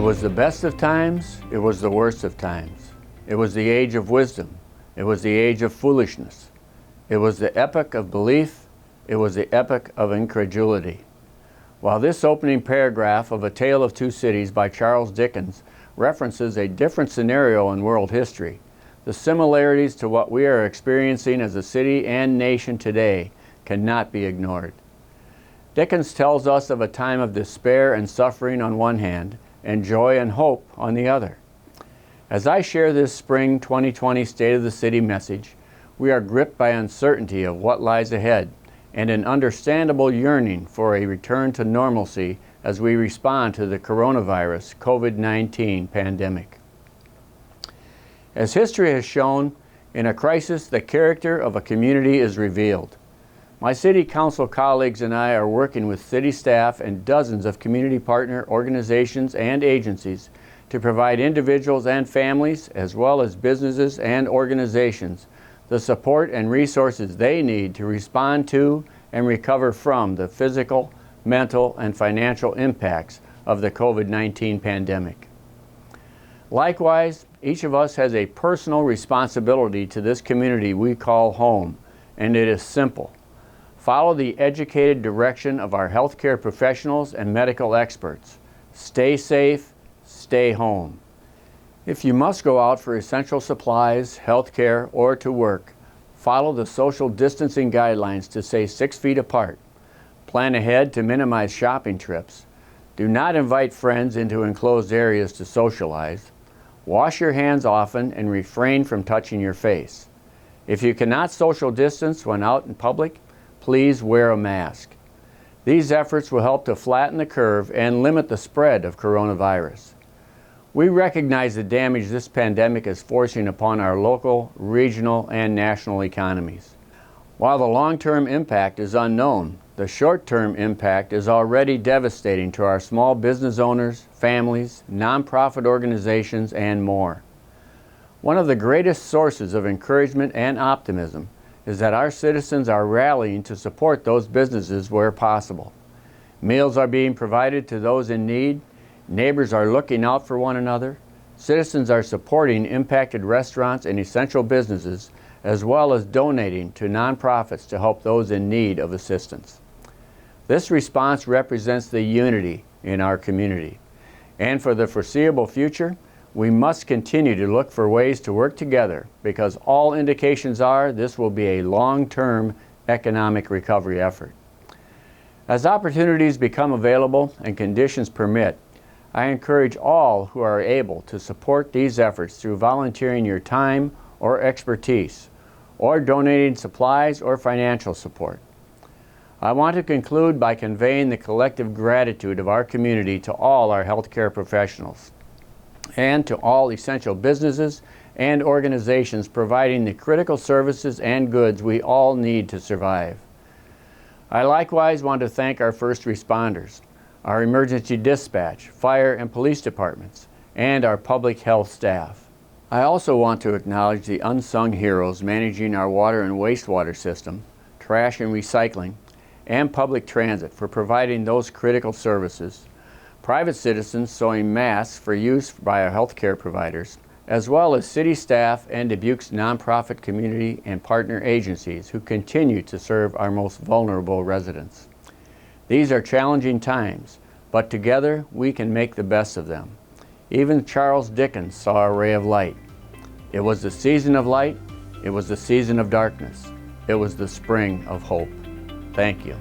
was the best of times, it was the worst of times. It was the age of wisdom, it was the age of foolishness. It was the epoch of belief, it was the epoch of incredulity. While this opening paragraph of A Tale of Two Cities by Charles Dickens references a different scenario in world history, the similarities to what we are experiencing as a city and nation today cannot be ignored. Dickens tells us of a time of despair and suffering on one hand, and joy and hope on the other. As I share this spring 2020 State of the City message, we are gripped by uncertainty of what lies ahead and an understandable yearning for a return to normalcy as we respond to the coronavirus COVID-19 pandemic. As history has shown, in a crisis, the character of a community is revealed. My City Council colleagues and I are working with city staff and dozens of community partner organizations and agencies to provide individuals and families, as well as businesses and organizations, the support and resources they need to respond to and recover from the physical, mental, and financial impacts of the COVID-19 pandemic. Likewise, each of us has a personal responsibility to this community we call home, and it is simple. Follow the educated direction of our healthcare professionals and medical experts. Stay safe, stay home. If you must go out for essential supplies, healthcare, or to work, follow the social distancing guidelines to stay 6 feet apart. Plan ahead to minimize shopping trips. Do not invite friends into enclosed areas to socialize. Wash your hands often and refrain from touching your face. If you cannot social distance when out in public, please wear a mask. These efforts will help to flatten the curve and limit the spread of coronavirus. We recognize the damage this pandemic is forcing upon our local, regional, and national economies. While the long-term impact is unknown, the short-term impact is already devastating to our small business owners, families, nonprofit organizations, and more. One of the greatest sources of encouragement and optimism is that our citizens are rallying to support those businesses where possible. Meals are being provided to those in need, neighbors are looking out for one another, citizens are supporting impacted restaurants and essential businesses, as well as donating to nonprofits to help those in need of assistance. This response represents the unity in our community, and for the foreseeable future, we must continue to look for ways to work together because all indications are this will be a long-term economic recovery effort. As opportunities become available and conditions permit, I encourage all who are able to support these efforts through volunteering your time or expertise, or donating supplies or financial support. I want to conclude by conveying the collective gratitude of our community to all our healthcare professionals and to all essential businesses and organizations providing the critical services and goods we all need to survive. I likewise want to thank our first responders, our emergency dispatch, fire and police departments, and our public health staff. I also want to acknowledge the unsung heroes managing our water and wastewater system, trash and recycling, and public transit for providing those critical services, private citizens sewing masks for use by our healthcare providers, as well as city staff and Dubuque's nonprofit community and partner agencies who continue to serve our most vulnerable residents. These are challenging times, but together we can make the best of them. Even Charles Dickens saw a ray of light. It was the season of light, it was the season of darkness, it was the spring of hope. Thank you.